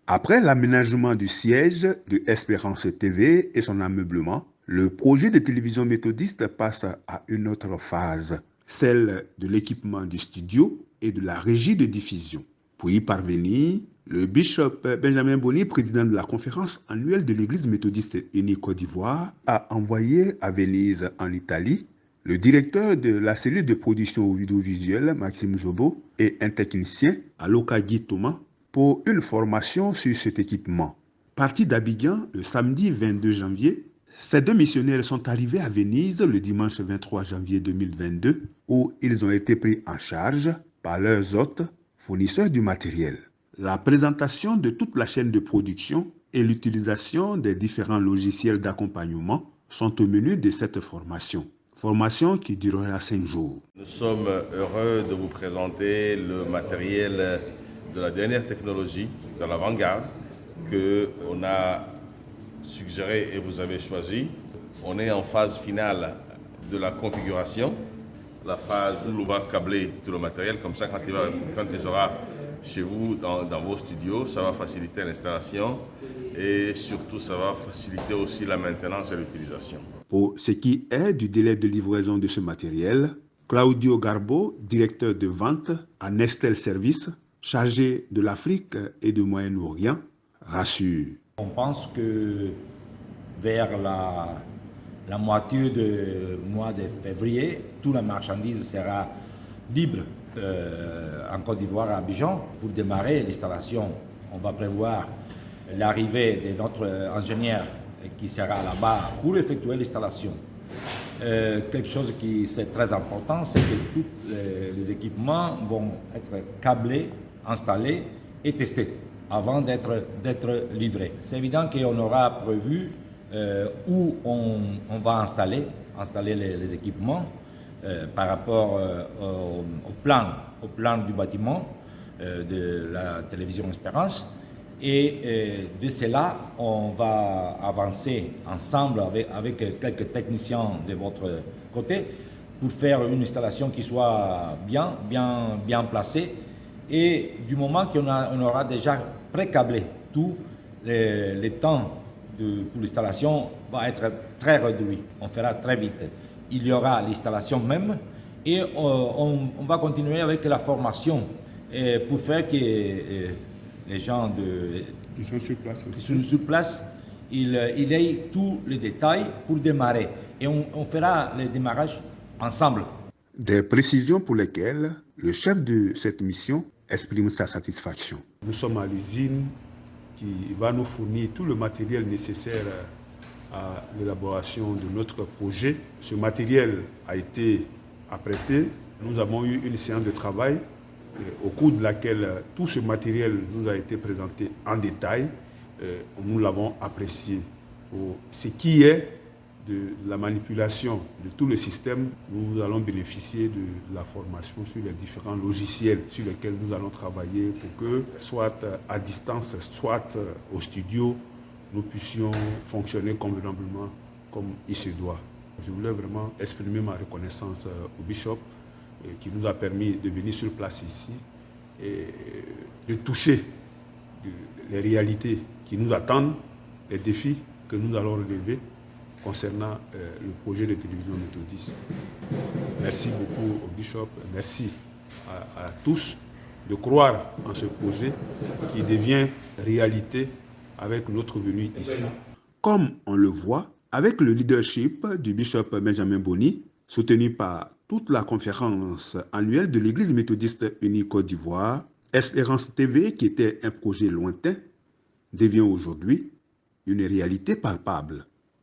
Après l'aménagement du siège de Espérance TV et son ameublement, le projet de télévision méthodiste passe à une autre phase, celle de l'équipement du studio et de la régie de diffusion. Pour y parvenir, le bishop Benjamin Boni, président de la conférence annuelle de l'Église méthodiste unie Côte d'Ivoire, a envoyé à Venise, en Italie, le directeur de la cellule de production audiovisuelle, Maxime Zobo, et un technicien, Aloka Guy Thomas, pour une formation sur cet équipement. Partis d'Abidjan le samedi 22 janvier, ces deux missionnaires sont arrivés à Venise le dimanche 23 janvier 2022, où ils ont été pris en charge par leurs hôtes, fournisseurs du matériel. La présentation de toute la chaîne de production et l'utilisation des différents logiciels d'accompagnement sont au menu de cette formation. Formation qui durera 5 jours. Nous sommes heureux de vous présenter le matériel de la dernière technologie, de l'avant-garde, qu'on a suggéré et vous avez choisi. On est en phase finale de la configuration, la phase où on va câbler tout le matériel, comme ça quand il sera chez vous, dans vos studios, ça va faciliter l'installation et surtout ça va faciliter aussi la maintenance et l'utilisation. Pour ce qui est du délai de livraison de ce matériel, Claudio Garbo, directeur de vente à Nestel Service, chargé de l'Afrique et du Moyen-Orient, rassure. On pense que vers la moitié du mois de février, toute la marchandise sera libre en Côte d'Ivoire à Abidjan pour démarrer l'installation. On va prévoir l'arrivée de notre ingénieur qui sera là-bas pour effectuer l'installation. Quelque chose qui est très important, c'est que tous les équipements vont être câblés, installés et testés avant d'être livrés. C'est évident qu'on aura prévu où on va installer les équipements par rapport au plan du bâtiment de la télévision Espérance. Et de cela, on va avancer ensemble avec quelques techniciens de votre côté pour faire une installation qui soit bien placée. Et du moment qu'on aura déjà pré-câblé tout, le temps pour l'installation va être très réduit. On fera très vite. Il y aura l'installation même et on va continuer avec la formation pour faire que les gens Qui sont sur place, ils aient tous les détails pour démarrer. Et on fera le démarrage ensemble. Des précisions pour lesquelles le chef de cette mission exprime sa satisfaction. Nous sommes à l'usine qui va nous fournir tout le matériel nécessaire à l'élaboration de notre projet. Ce matériel a été apprêté. Nous avons eu une séance de travail au cours de laquelle tout ce matériel nous a été présenté en détail. Nous l'avons apprécié. Pour ce qui est de la manipulation de tout le système, nous allons bénéficier de la formation sur les différents logiciels sur lesquels nous allons travailler pour que, soit à distance, soit au studio, nous puissions fonctionner convenablement comme il se doit. Je voulais vraiment exprimer ma reconnaissance au Bishop qui nous a permis de venir sur place ici et de toucher les réalités qui nous attendent, les défis que nous allons relever concernant le projet de télévision méthodiste. Merci beaucoup au Bishop, merci à tous de croire en ce projet qui devient réalité avec notre venue ici. Comme on le voit, avec le leadership du Bishop Benjamin Boni, soutenu par toute la conférence annuelle de l'Église méthodiste unie Côte d'Ivoire, Espérance TV, qui était un projet lointain, devient aujourd'hui une réalité palpable.